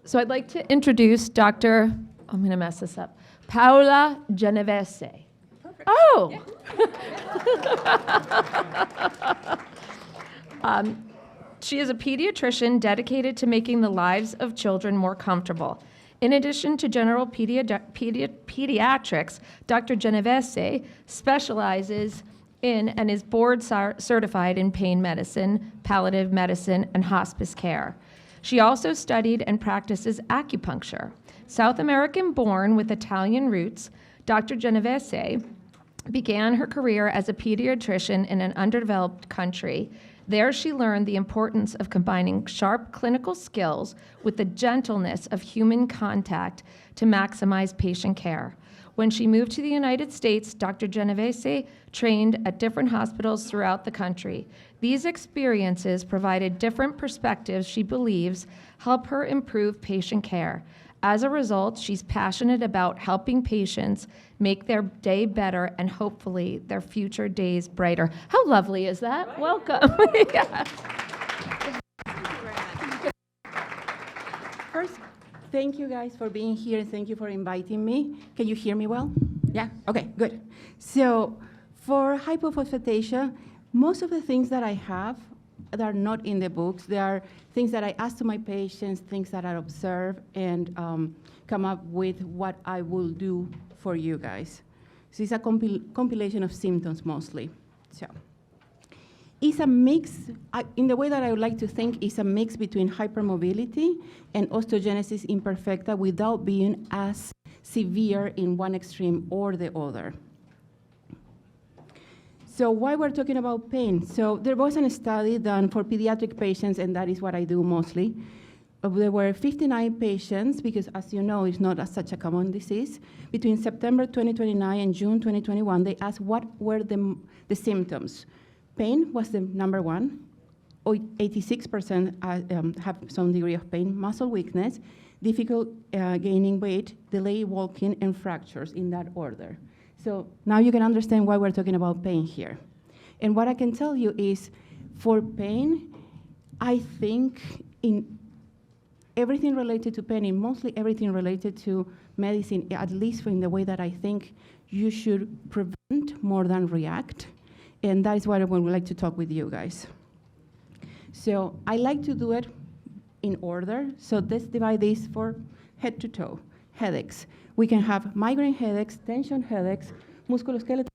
So I'd like to introduce Dr. I'm going to mess this up. Paola Genovese. Perfect. Oh! She is a pediatrician dedicated to making the lives of children more comfortable. In addition to general pediatrics, Dr. Genovese specializes in and is board certified in pain medicine, palliative medicine, and hospice care. She also studied and practices acupuncture. South American born with Italian roots, Dr. Genovese began her career as a pediatrician in an underdeveloped country. There she learned the importance of combining sharp clinical skills with the gentleness of human contact to maximize patient care. When she moved to the United States, Dr. Genovese trained at different hospitals throughout the country. These experiences provided different perspectives she believes help her improve patient care. As a result, she's passionate about helping patients make their day better and hopefully their future days brighter. How lovely is that? Right. Welcome. Yeah. First, thank you guys for being here and thank you for inviting me. Can you hear me well? Yeah? Okay, good. So for hypophosphatasia, most of the things that I have that are not in the books, they are things that I ask to my patients, things that I observe, and come up with what I will do for you guys. So it's a compilation of symptoms mostly. So it's a mix, in the way that I would like to think, it's a mix between hypermobility and osteogenesis imperfecta without being as severe in one extreme or the other. So why we're talking about pain? So there was a study done for pediatric patients, and that is what I do mostly. There were 59 patients, because as you know, it's not such a common disease. Between September 2029 and June 2021, they asked what were the symptoms. Pain was the number one. 86% have some degree of pain. Muscle weakness, difficult gaining weight, delayed walking, and fractures in that order. So now you can understand why we're talking about pain here. And what I can tell you is, for pain, I think in everything related to pain, and mostly everything related to medicine, at least in the way that I think you should prevent more than react. And that is what I would like to talk with you guys. So I like to do it in order. So let's divide this for head to toe. Headaches. We can have migraine headaches, tension headaches, musculoskeletal,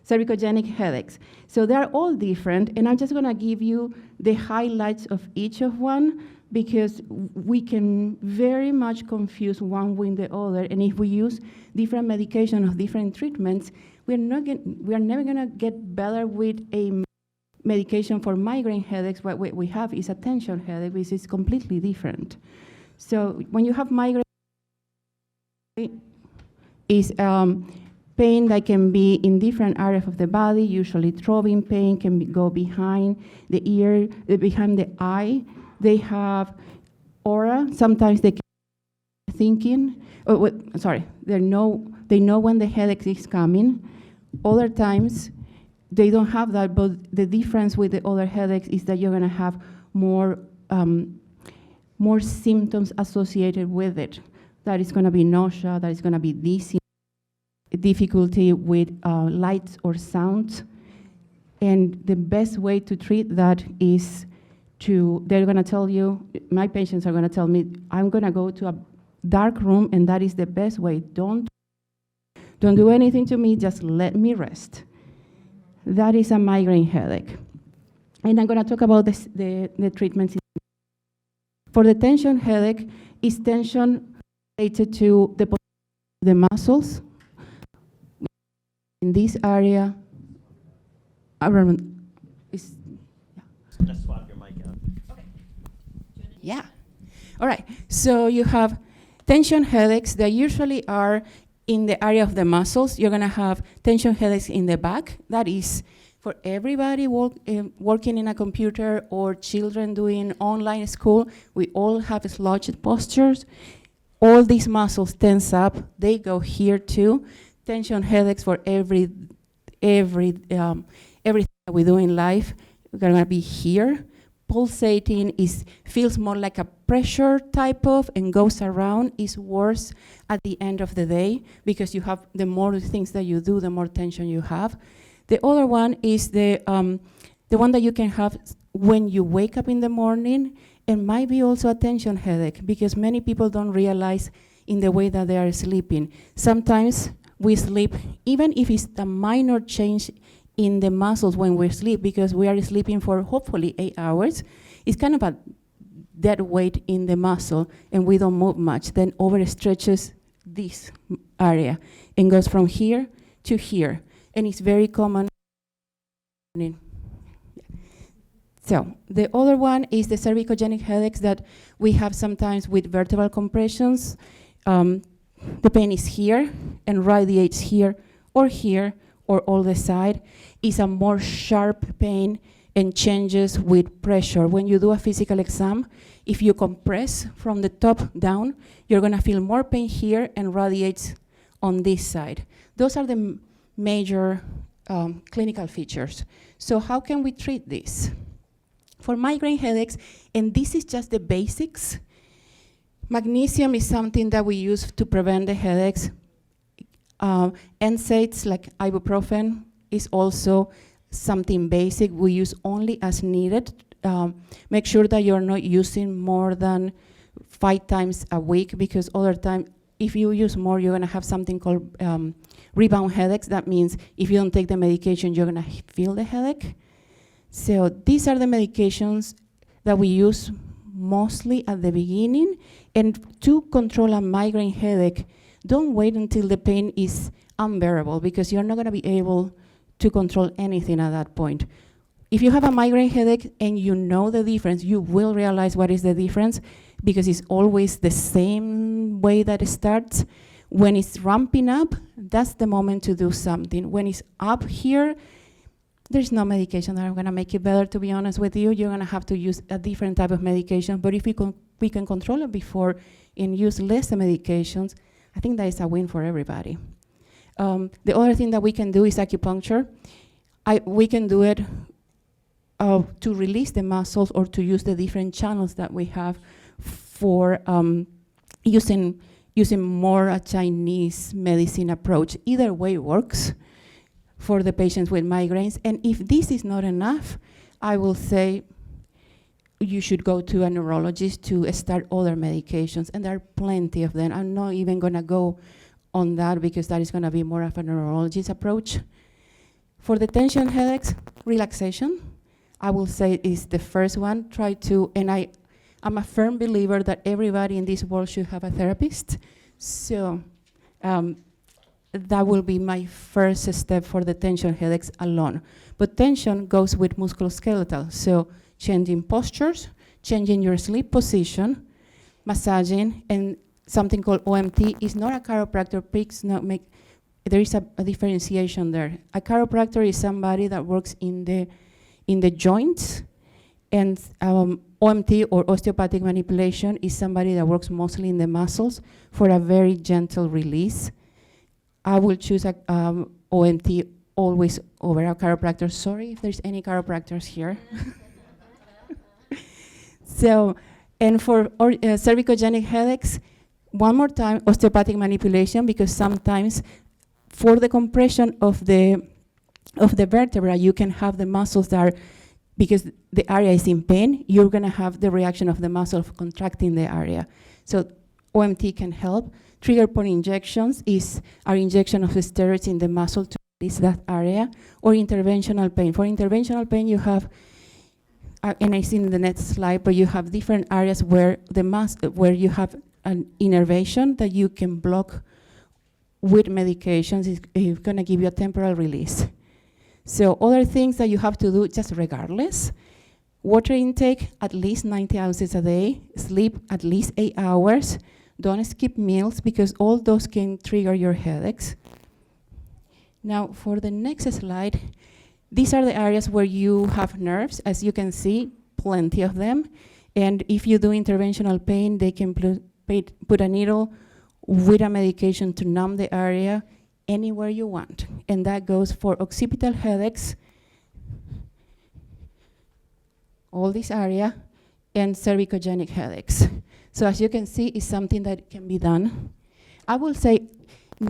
cervicogenic headaches. So they're all different, and I'm just gonna give you the highlights of each of one, because we can very much confuse one with the other, and if we use different medication or different treatments, we are never gonna get better with a medication for migraine headaches. What we have is a tension headache, which is completely different. So when you have migraine, is pain that can be in different areas of the body, usually throbbing pain, can go behind the ear, behind the eye. They have aura. Sometimes they can be thinking, they know when the headache is coming. Other times, they don't have that, but the difference with the other headaches is that you're gonna have more symptoms associated with it. That is gonna be nausea, that is gonna be dizzy, difficulty with lights or sounds. And the best way to treat that is they're gonna tell you, my patients are gonna tell me, I'm gonna go to a dark room, and that is the best way. Don't do anything to me, just let me rest. That is a migraine headache. And I'm gonna talk about the treatments. For the tension headache, is tension related to the muscles in this area around. Just swap your mic out. Okay. Yeah. All right. So you have tension headaches that usually are in the area of the muscles. You're going to have tension headaches in the back. That is for everybody working in a computer or children doing online school. We all have slouched postures. All these muscles tense up. They go here too. Tension headaches for everything that we do in life. We're going to be here. pulsating, feels more like a pressure type of and goes around, is worse at the end of the day because you have the more things that you do, the more tension you have. The other one is the one that you can have when you wake up in the morning, and might be also a tension headache because many people don't realize in the way that they are sleeping. Sometimes we sleep, even if it's a minor change in the muscles when we sleep, because we are sleeping for hopefully 8 hours, it's kind of a dead weight in the muscle and we don't move much, then overstretches this area and goes from here to here. And it's very common. So the other one is the cervicogenic headaches that we have sometimes with vertebral compressions. The pain is here and radiates here or all the side. It's a more sharp pain and changes with pressure. When you do a physical exam, if you compress from the top down, you're gonna feel more pain here and radiates on this side. Those are the major clinical features. So how can we treat this? For migraine headaches, and this is just the basics, magnesium is something that we use to prevent the headaches. NSAIDs like ibuprofen is also something basic we use only as needed. Make sure that you're not using more than 5 times a week, because other time, if you use more, you're gonna have something called rebound headaches. That means if you don't take the medication, you're gonna feel the headache. So these are the medications that we use mostly at the beginning. And to control a migraine headache, don't wait until the pain is unbearable, because you're not gonna be able to control anything at that point. If you have a migraine headache and you know the difference, you will realize what is the difference, because it's always the same way that it starts. When it's ramping up, that's the moment to do something. When it's up here, there's no medication that are gonna make it better, to be honest with you. You're gonna have to use a different type of medication, but if we can control it before and use less medications, I think that is a win for everybody. The other thing that we can do is acupuncture. We can do it to release the muscles or to use the different channels that we have for using more a Chinese medicine approach. Either way works for the patients with migraines. And if this is not enough, I will say you should go to a neurologist to start other medications, and there are plenty of them. I'm not even gonna go on that because that is gonna be more of a neurologist approach. For the tension headaches, relaxation, I will say is the first one. Try to, and I'm a firm believer that everybody in this world should have a therapist. So that will be my first step for the tension headaches alone. But tension goes with musculoskeletal. So changing postures, changing your sleep position, massaging, and something called OMT is not a chiropractor. There is a differentiation there. A chiropractor is somebody that works in the joints, and OMT or osteopathic manipulation is somebody that works mostly in the muscles for a very gentle release. I will choose a OMT always over a chiropractor. Sorry if there's any chiropractors here. So, and for cervicogenic headaches, one more time, osteopathic manipulation, because sometimes for the compression of the vertebra, you can have the muscles that are, because the area is in pain, you're gonna have the reaction of the muscle of contracting the area. So OMT can help. Trigger point injections are injection of the steroids in the muscle to release that area, or interventional pain. For interventional pain, you have, and I see in the next slide, but you have different areas where where you have an innervation that you can block with medications. It's gonna give you a temporal release. So other things that you have to do just regardless: water intake at least 90 ounces a day, sleep at least 8 hours, don't skip meals because all those can trigger your headaches. Now for the next slide, these are the areas where you have nerves. As you can see, plenty of them. And if you do interventional pain, they can put a needle with a medication to numb the area anywhere you want. And that goes for occipital headaches. all this area, and cervicogenic headaches. So as you can see, it's something that can be done. I will say,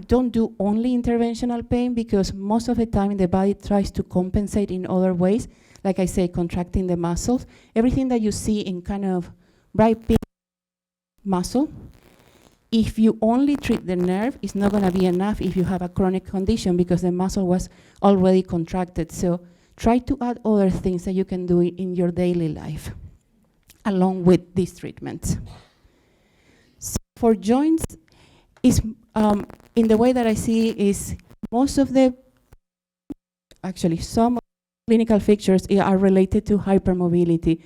don't do only interventional pain, because most of the time the body tries to compensate in other ways, like I say, contracting the muscles. Everything that you see in kind of bright pink muscle, if you only treat the nerve, it's not gonna be enough if you have a chronic condition, because the muscle was already contracted. So try to add other things that you can do in your daily life, along with these treatments. So for joints, is in the way that I see is most of the, actually some clinical features are related to hypermobility.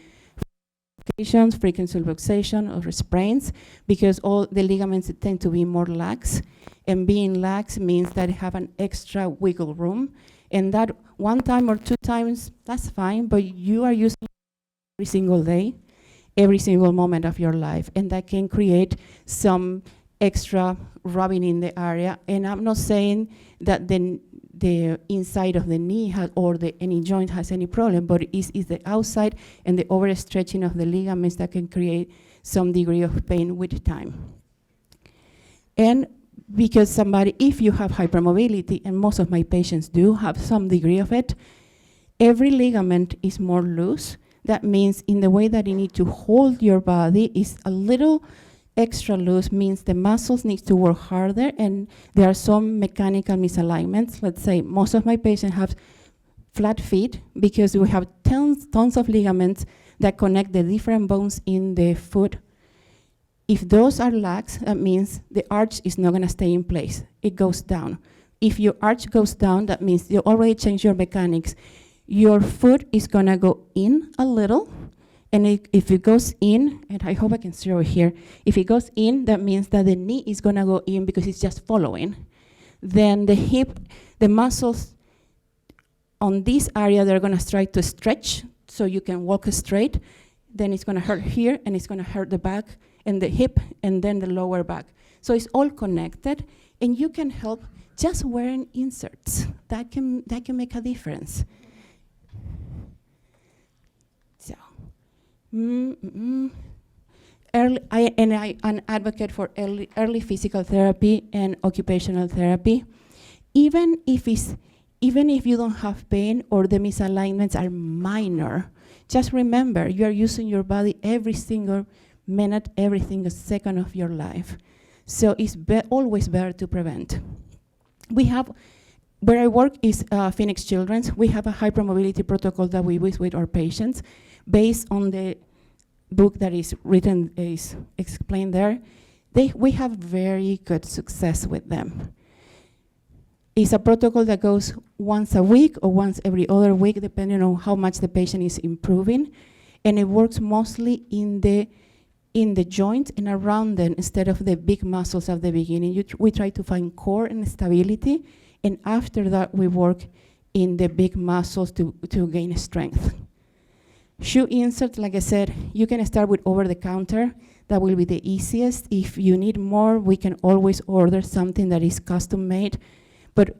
Frequent luxation or sprains, because all the ligaments tend to be more lax, and being lax means that they have an extra wiggle room, and that one time or two times, that's fine, but you are using it every single day, every single moment of your life, and that can create some extra rubbing in the area. And I'm not saying that the inside of the knee or any joint has any problem, but it's the outside and the overstretching of the ligaments that can create some degree of pain with time. And because if you have hypermobility, and most of my patients do have some degree of it, every ligament is more loose. That means in the way that you need to hold your body is a little extra loose, means the muscles need to work harder, and there are some mechanical misalignments. Let's say most of my patients have flat feet because we have tons of ligaments that connect the different bones in the foot. If those are lax, that means the arch is not gonna stay in place. It goes down. If your arch goes down, that means you already changed your mechanics. Your foot is gonna go in a little, and if it goes in, and I hope I can show here, if it goes in, that means that the knee is gonna go in because it's just following. Then the hip, the muscles on this area, they're gonna try to stretch so you can walk straight. Then it's gonna hurt here, and it's gonna hurt the back and the hip, and then the lower back. So it's all connected, and you can help just wearing inserts. That can make a difference. So. I'm an advocate for early physical therapy and occupational therapy. Even if you don't have pain or the misalignments are minor, just remember you are using your body every single minute, every single second of your life. So it's always better to prevent. Where I work is Phoenix Children's. We have a hypermobility protocol that we use with our patients based on the book that is written, is explained there. We have very good success with them. It's a protocol that goes once a week or once every other week, depending on how much the patient is improving. And it works mostly in the joint and around them instead of the big muscles at the beginning. We try to find core and stability, and after that we work in the big muscles to gain strength. Shoe insert, like I said, you can start with over-the-counter. That will be the easiest. If you need more, we can always order something that is custom-made. But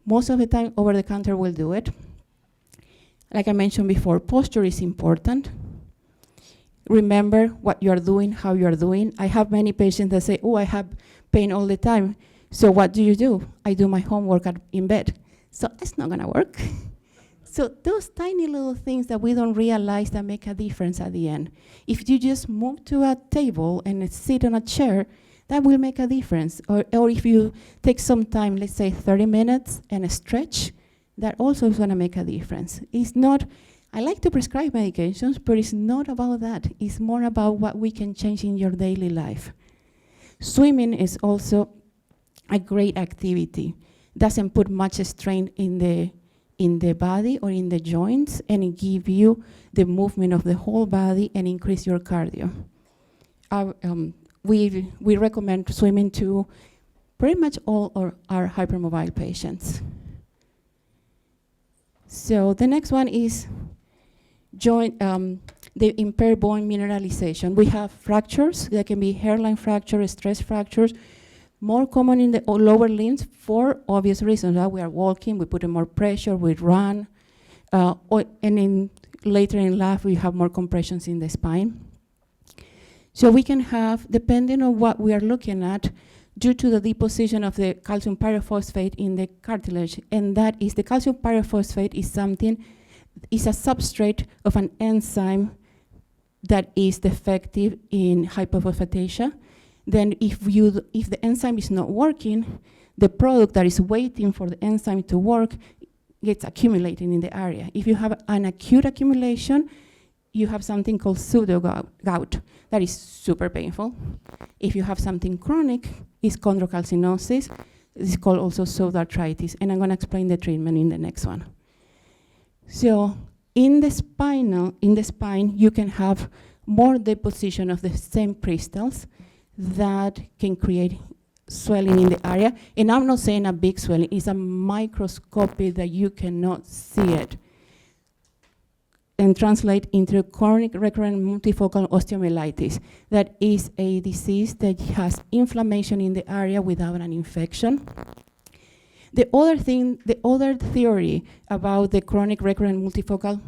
most of the time, over-the-counter will do it. Like I mentioned before, posture is important. Remember what you're doing, how you're doing. I have many patients that say, oh, I have pain all the time. So what do? I do my homework in bed. So it's not gonna work. So those tiny little things that we don't realize that make a difference at the end. If you just move to a table and sit on a chair, that will make a difference. Or if you take some time, let's say 30 minutes, and stretch, that also is gonna make a difference. It's not, I like to prescribe medications, but it's not about that. It's more about what we can change in your daily life. Swimming is also a great activity. Doesn't put much strain in the body or in the joints, and it gives you the movement of the whole body and increase your cardio. We recommend swimming to pretty much all our hypermobile patients. So the next one is the impaired bone mineralization. We have fractures. There can be hairline fractures, stress fractures, more common in the lower limbs for obvious reasons. We are walking, we put in more pressure, we run, and in Later in life, we have more compressions in the spine. So we can have, depending on what we are looking at, due to the deposition of the calcium pyrophosphate in the cartilage, and that is the calcium pyrophosphate is a substrate of an enzyme that is defective in hypophosphatasia. Then if the enzyme is not working, the product that is waiting for the enzyme to work gets accumulating in the area. If you have an acute accumulation, you have something called pseudo-gout that is super painful. If you have something chronic, it's chondrocalcinosis. It's called also pseudoarthritis, and I'm going to explain the treatment in the next one. So in the spine, you can have more deposition of the same crystals that can create swelling in the area. And I'm not saying a big swelling, it's a microscopic that you cannot see it, and translate into chronic recurrent multifocal osteomyelitis. That is a disease that has inflammation in the area without an infection. The other theory about the chronic recurrent multifocal,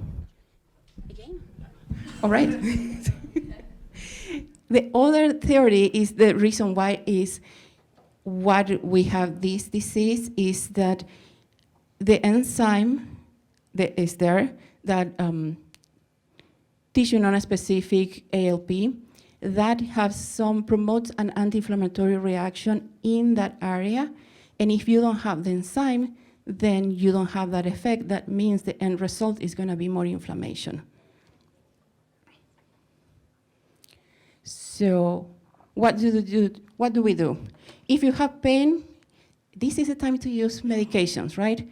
again? All right. The other theory is the reason why is what we have this disease is that the enzyme that is there, that tissue non-specific ALP, that promotes an anti-inflammatory reaction in that area. And if you don't have the enzyme, then you don't have that effect. That means the end result is going to be more inflammation. So what do we do? If you have pain, this is the time to use medications, right?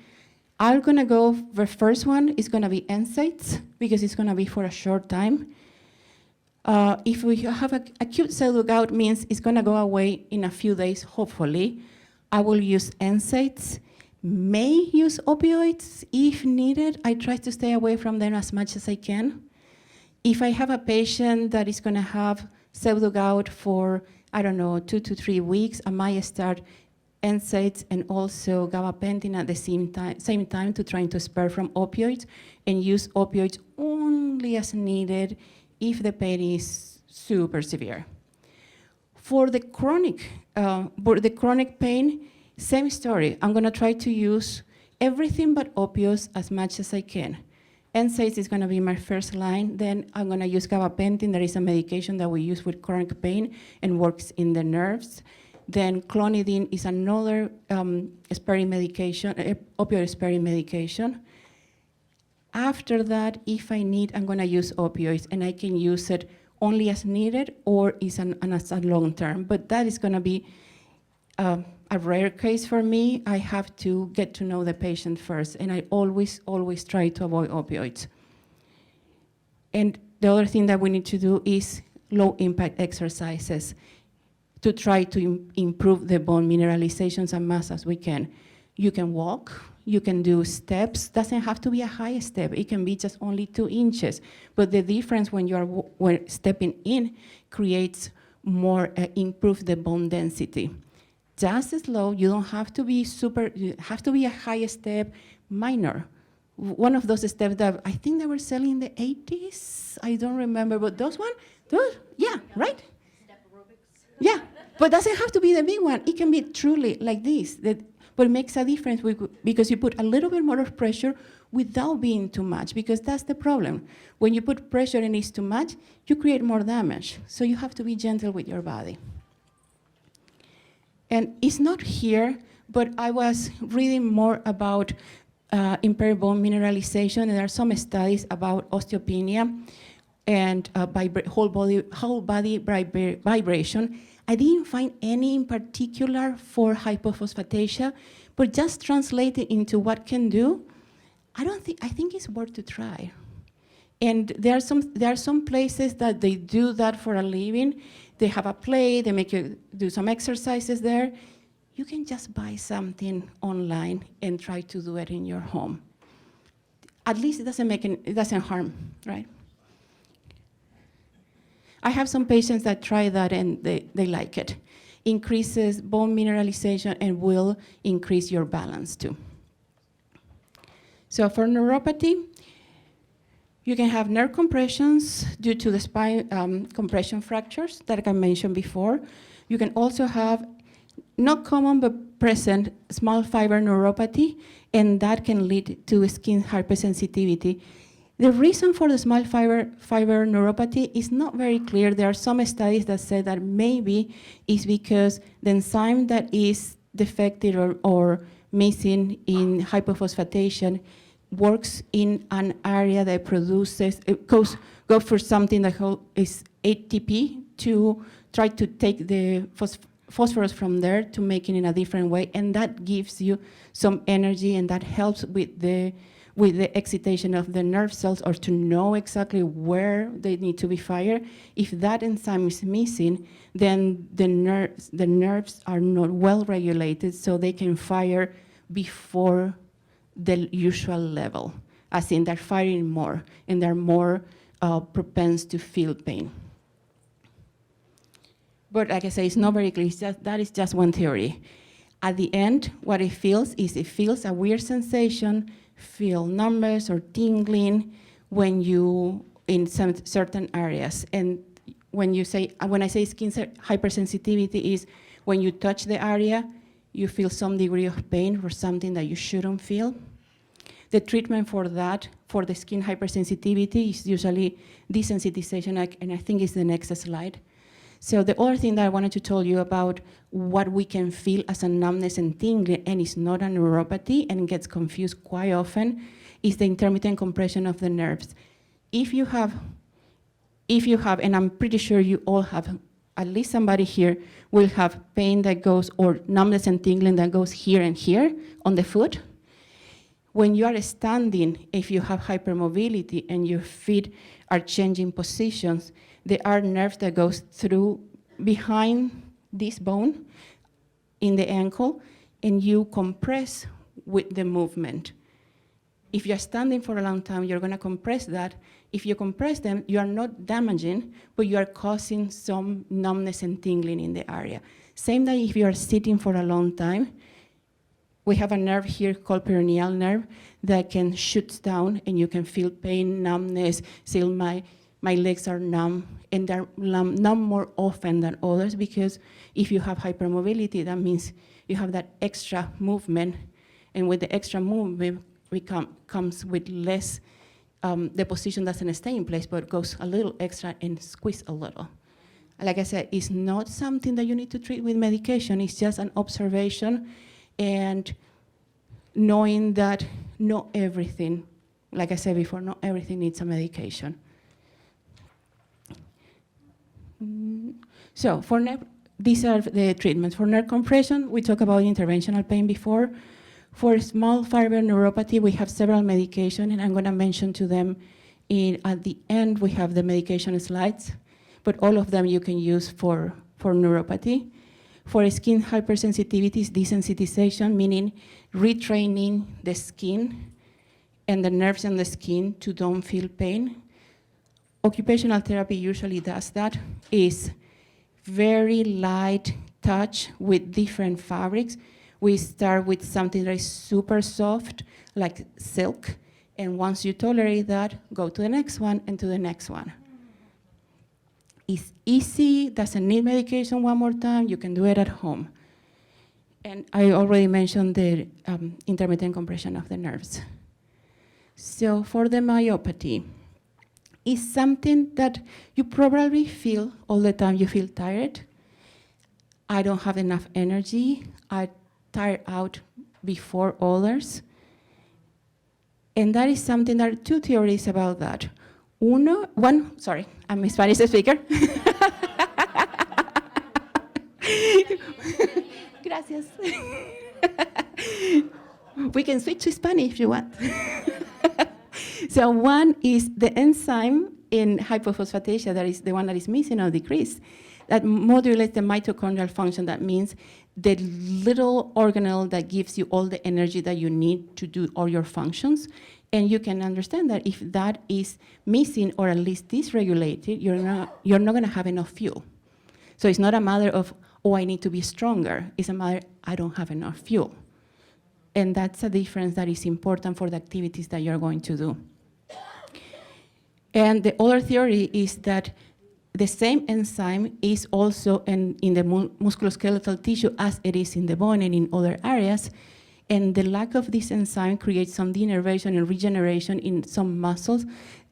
I'm going to go, the first one is going to be NSAIDs, because it's going to be for a short time. If we have acute pseudo-gout, means it's going to go away in a few days, hopefully. I will use NSAIDs, may use opioids if needed. I try to stay away from them as much as I can. If I have a patient that is going to have pseudo-gout for, 2 to 3 weeks, I might start NSAIDs and also gabapentin at the same time to try to spare from opioids, and use opioids only as needed if the pain is super severe. For the chronic pain, same story. I'm going to try to use everything but opioids as much as I can. NSAIDs is going to be my first line. Then I'm going to use gabapentin. That is a medication that we use with chronic pain and works in the nerves. Then clonidine is another sparing medication, opioid sparing medication. After that, if I need, I'm going to use opioids, and I can use it only as needed or is as a long term. But that is going to be a rare case for me. I have to get to know the patient first, and I always try to avoid opioids. And the other thing that we need to do is low impact exercises to try to improve the bone mineralizations as much as we can. You can walk, you can do steps. Doesn't have to be a high step. It can be just only 2 inches. But the difference when you're stepping in creates more, improve the bone density. Just slow, you don't have to be you have to be a high step, minor. One of those steps that I think they were selling in the 80s, I don't remember, but those, yeah, right? Step aerobics. Yeah, but doesn't have to be the big one. It can be truly like this, but it makes a difference because you put a little bit more of pressure without being too much, because that's the problem. When you put pressure and it's too much, you create more damage. So you have to be gentle with your body. And it's not here, but I was reading more about impaired bone mineralization, and there are some studies about osteopenia and whole body vibration. I didn't find any in particular for hypophosphatasia, but just translate it into what can do. I think it's worth to try. And there are some places that they do that for a living. They have a plate, they make you do some exercises there. You can just buy something online and try to do it in your home. At least it doesn't harm, right? I have some patients that try that and they like it. Increases bone mineralization and will increase your balance too. So for neuropathy, You can have nerve compressions due to the spine compression fractures that I mentioned before. You can also have not common but present small fiber neuropathy, and that can lead to skin hypersensitivity. The reason for the small fiber neuropathy is not very clear. There are some studies that say that maybe it's because the enzyme that is defective or missing in hypophosphatasia works in an area that produces, it goes for something that is ATP to try to take the phosphorus from there to make it in a different way, and that gives you some energy, and that helps with the excitation of the nerve cells, or to know exactly where they need to be fired. If that enzyme is missing, then the nerves are not well regulated, so they can fire before the usual level, as in they're firing more, and they're more propense to feel pain. But like I say, it's not very clear. That is just one theory. At the end, what it feels is it feels a weird sensation, feel numbness or tingling when you in some certain areas. And when I say skin hypersensitivity is when you touch the area, you feel some degree of pain or something that you shouldn't feel. The treatment for that, for the skin hypersensitivity, is usually desensitization, and I think it's the next slide. So the other thing that I wanted to tell you about what we can feel as a numbness and tingling, and it's not a neuropathy and gets confused quite often, is the intermittent compression of the nerves. If you have, and I'm pretty sure you all have, at least somebody here will have pain that goes, or numbness and tingling that goes here and here on the foot. When you are standing, if you have hypermobility and your feet are changing positions, there are nerves that goes through behind this bone in the ankle, and you compress with the movement. If you're standing for a long time, you're gonna compress that. If you compress them, you are not damaging, but you are causing some numbness and tingling in the area. Same that if you are sitting for a long time. We have a nerve here called peroneal nerve that can shoot down, and you can feel pain, numbness, still my legs are numb, and they're numb more often than others, because if you have hypermobility, that means you have that extra movement, and with the extra movement comes with less, the position doesn't stay in place, but goes a little extra and squeeze a little. Like I said, it's not something that you need to treat with medication, it's just an observation, and knowing that not everything, like I said before, not everything needs a medication. So these are the treatments. For nerve compression, we talked about interventional pain before. For small fiber neuropathy, we have several medications, and I'm gonna mention to them at the end. We have the medication slides, but all of them you can use for neuropathy. For skin hypersensitivity, desensitization, meaning retraining the skin and the nerves in the skin to don't feel pain. Occupational therapy usually does that. Is very light touch with different fabrics. We start with something that is super soft, like silk, and once you tolerate that, go to the next one and to the next one. It's easy, doesn't need medication one more time, you can do it at home. And I already mentioned the intermittent compression of the nerves. So for the myopathy, it's something that you probably feel all the time. You feel tired. I don't have enough energy. I tire out before others. And that is something, there are two theories about that. Sorry, I'm a Spanish speaker. Gracias. We can switch to Spanish if you want. So one is the enzyme in hypophosphatasia, that is the one that is missing or decreased, that modulates the mitochondrial function. That means the little organelle that gives you all the energy that you need to do all your functions. And you can understand that if that is missing or at least dysregulated, you're not going to have enough fuel. So it's not a matter of, oh, I need to be stronger. It's a matter, I don't have enough fuel. And that's a difference that is important for the activities that you're going to do. And the other theory is that the same enzyme is also in the musculoskeletal tissue as it is in the bone and in other areas. And the lack of this enzyme creates some denervation and regeneration in some muscles,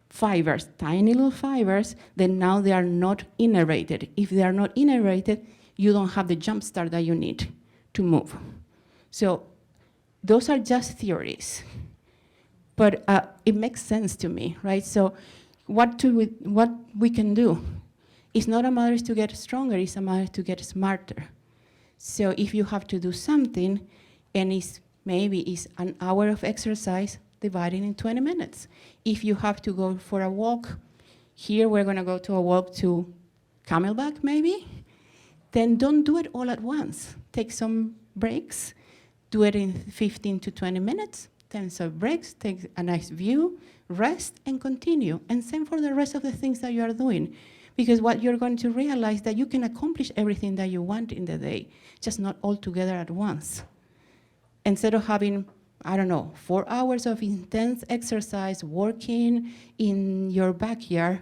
fibers, tiny little fibers, that now they are not innervated. If they are not innervated, you don't have the jump start that you need to move. So those are just theories, but it makes sense to me, right? So what we can do? It's not a matter to get stronger, it's a matter to get smarter. So if you have to do something, and maybe it's an hour of exercise, divide it in 20 minutes. If you have to go for a walk, here we're gonna go to a walk to Camelback maybe, then don't do it all at once. Take some breaks, do it in 15 to 20 minutes, then some breaks, take a nice view, rest, and continue. And same for the rest of the things that you are doing. Because what you're going to realize that you can accomplish everything that you want in the day, just not all together at once. Instead of having, I don't know, 4 hours of intense exercise, working in your backyard,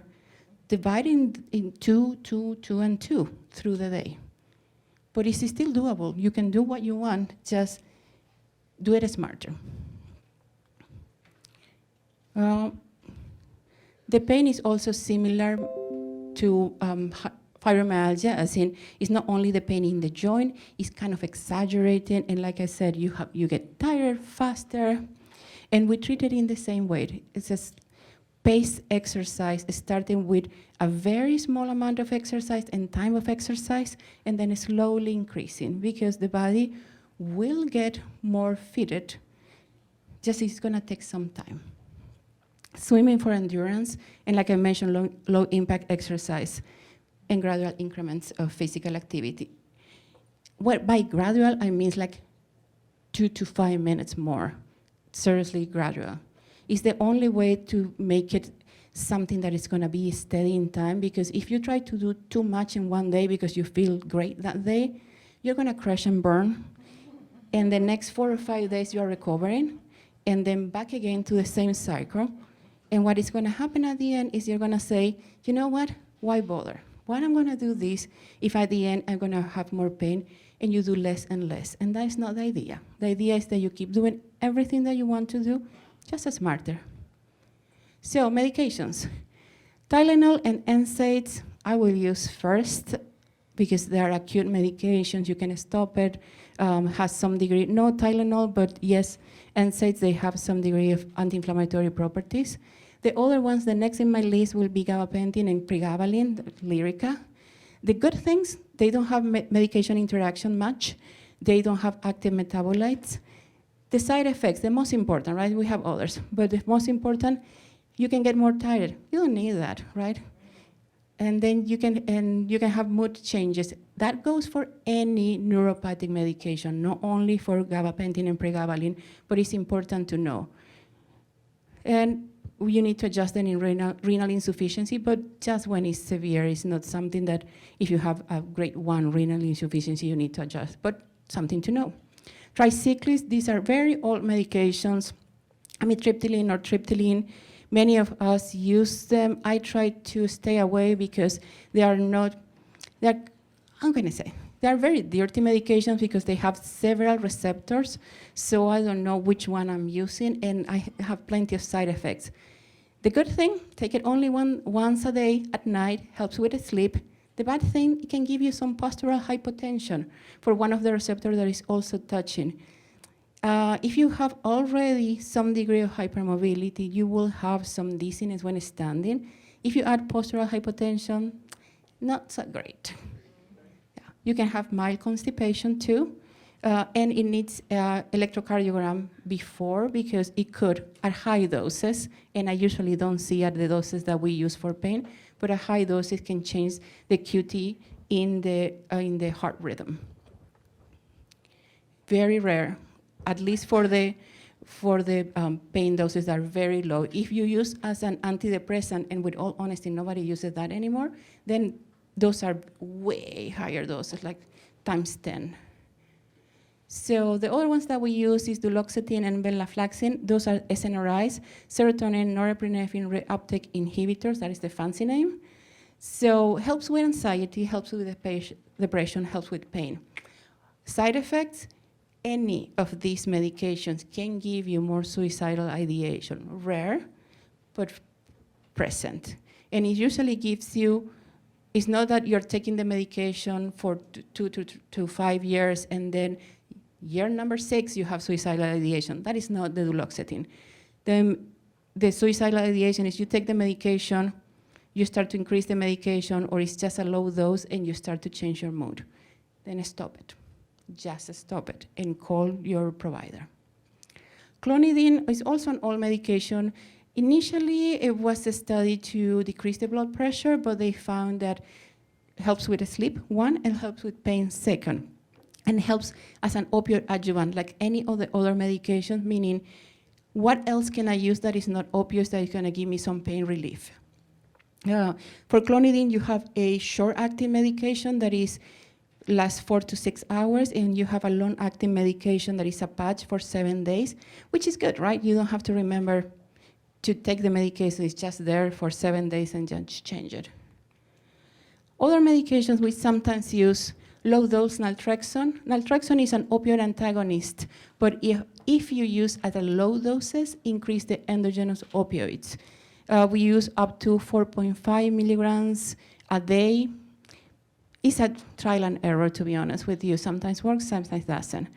divide in two, and two through the day. But it's still doable. You can do what you want, just do it smarter. The pain is also similar to fibromyalgia, as in it's not only the pain in the joint, it's kind of exaggerated, and like I said, you get tired faster, and we treat it in the same way. It's a paced exercise, starting with a very small amount of exercise and time of exercise, and then slowly increasing, because the body will get more fitted, just it's gonna take some time. Swimming for endurance, and like I mentioned, low impact exercise and gradual increments of physical activity. What by gradual, I mean like 2 to 5 minutes more, seriously gradual. It's the only way to make it something that is gonna be steady in time, because if you try to do too much in one day because you feel great that day, you're gonna crash and burn. And the next 4 or 5 days you are recovering, and then back again to the same cycle. And what is gonna happen at the end is you're gonna say, you know what, why bother? Why I'm gonna do this if at the end I'm gonna have more pain, and you do less and less. And that's not the idea. The idea is that you keep doing everything that you want to do, just smarter. So medications. Tylenol and NSAIDs I will use first, because they are acute medications, you can stop it, has some degree, no Tylenol, but yes, NSAIDs, they have some degree of anti-inflammatory properties. The other ones, the next in my list will be gabapentin and pregabalin, Lyrica. The good things, they don't have medication interaction much. They don't have active metabolites. The side effects, the most important, right? We have others, but the most important, you can get more tired. You don't need that, right? And then you can have mood changes. That goes for any neuropathic medication, not only for gabapentin and pregabalin, but it's important to know. And you need to adjust them in renal insufficiency, but just when it's severe. It's not something that if you have a grade 1 renal insufficiency, you need to adjust, but something to know. Tricyclics, these are very old medications, amitriptyline or triptyline. Many of us use them. I try to stay away because they are very dirty medications because they have several receptors, so I don't know which one I'm using, and I have plenty of side effects. The good thing, take it only once a day at night, helps with the sleep. The bad thing, it can give you some postural hypotension for one of the receptors that is also touching. If you have already some degree of hypermobility, you will have some dizziness when standing. If you add postural hypotension, not so great. Yeah. You can have mild constipation too, and it needs electrocardiogram before, because it could, at high doses, and I usually don't see at the doses that we use for pain, but at high doses can change the QT in the heart rhythm. Very rare. At least for the pain doses that are very low. If you use as an antidepressant, and with all honesty, nobody uses that anymore, then those are way higher doses, like times 10. So the other ones that we use is duloxetine and venlafaxine. Those are SNRIs, serotonin norepinephrine reuptake inhibitors. That is the fancy name. So helps with anxiety, helps with depression, helps with pain. Side effects, any of these medications can give you more suicidal ideation. Rare, but present. And it usually gives you, it's not that you're taking the medication for 2 to 5 years and then year number 6 you have suicidal ideation. That is not the duloxetine. The suicidal ideation is you take the medication, you start to increase the medication, or it's just a low dose and you start to change your mood. Then stop it. Just stop it and call your provider. Clonidine is also an old medication. Initially, it was a study to decrease the blood pressure, but they found that it helps with sleep, one, and helps with pain, second, and helps as an opioid adjuvant, like any of the other medications, meaning what else can I use that is not opioids that is gonna give me some pain relief? For clonidine, you have a short-acting medication that lasts 4 to 6 hours, and you have a long-acting medication that is a patch for 7 days, which is good, right? You don't have to remember to take the medication. It's just there for 7 days and just change it. Other medications we sometimes use, low-dose naltrexone. Naltrexone is an opioid antagonist, but if you use at a low doses, increase the endogenous opioids. We use up to 4.5 milligrams a day. It's a trial and error, to be honest with you. Sometimes works, sometimes doesn't.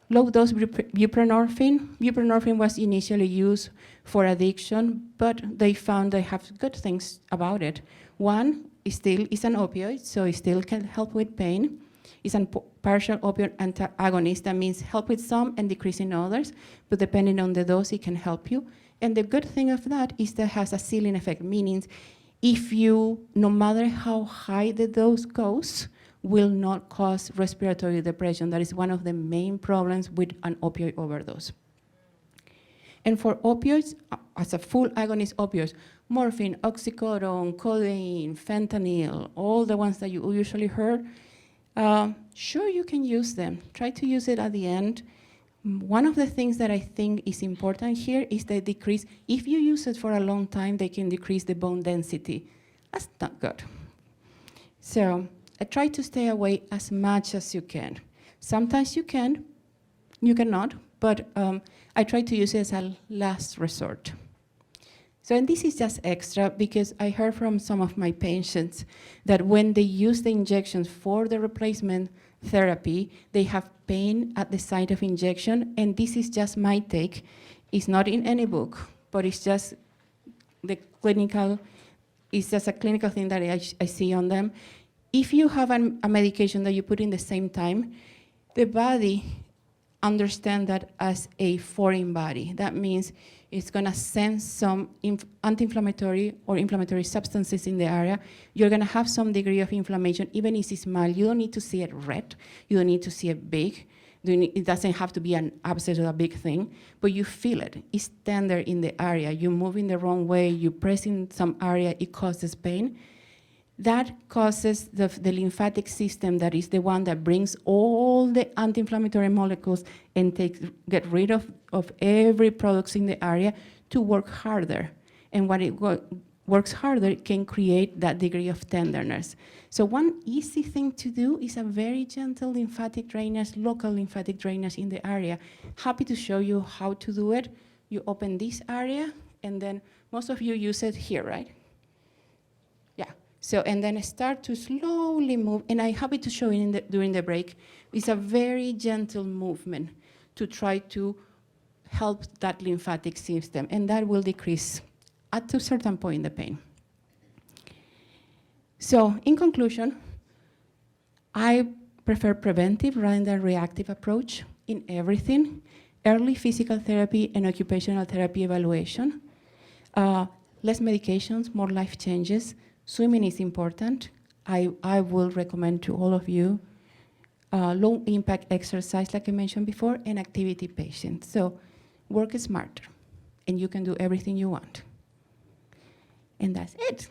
Low-dose buprenorphine. Buprenorphine was initially used for addiction, but they found they have good things about it. One, it still is an opioid, so it still can help with pain. It's a partial opioid antagonist. That means help with some and decrease in others, but depending on the dose, it can help you. And the good thing of that is that it has a ceiling effect, meaning if you, no matter how high the dose goes, will not cause respiratory depression. That is one of the main problems with an opioid overdose. And for opioids, as a full agonist opioids, morphine, oxycodone, codeine, fentanyl, all the ones that you usually heard, sure, you can use them. Try to use it at the end. One of the things that I think is important here is the decrease. If you use it for a long time, they can decrease the bone density. That's not good. So I try to stay away as much as you can. Sometimes you can, you cannot, but I try to use it as a last resort. So, and this is just extra because I heard from some of my patients that when they use the injections for the replacement therapy, they have pain at the site of injection, and this is just my take. It's not in any book, but it's just it's just a clinical thing that I see on them. If you have a medication that you put in the same time, the body understands that as a foreign body. That means it's gonna sense some anti-inflammatory or inflammatory substances in the area. You're gonna have some degree of inflammation, even if it's mild. You don't need to see it red. You don't need to see it big. It doesn't have to be an abscess or a big thing, but you feel it. It's tender in the area. You move in the wrong way. You press in some area, it causes pain. That causes the lymphatic system, that is the one that brings all the anti-inflammatory molecules and get rid of every product in the area, to work harder. And when it works harder, it can create that degree of tenderness. So one easy thing to do is a very gentle lymphatic drainage, local lymphatic drainage in the area. Happy to show you how to do it. You open this area, and then most of you use it here, right? So, and then start to slowly move, and I'm happy to show you during the break. It's a very gentle movement to try to help that lymphatic system, and that will decrease at a certain point the pain. So, in conclusion, I prefer preventive rather than reactive approach in everything. Early physical therapy and occupational therapy evaluation. Less medications, more life changes. Swimming is important. I will recommend to all of you low impact exercise, like I mentioned before, and activity patients. So work smarter, and you can do everything you want. And that's it.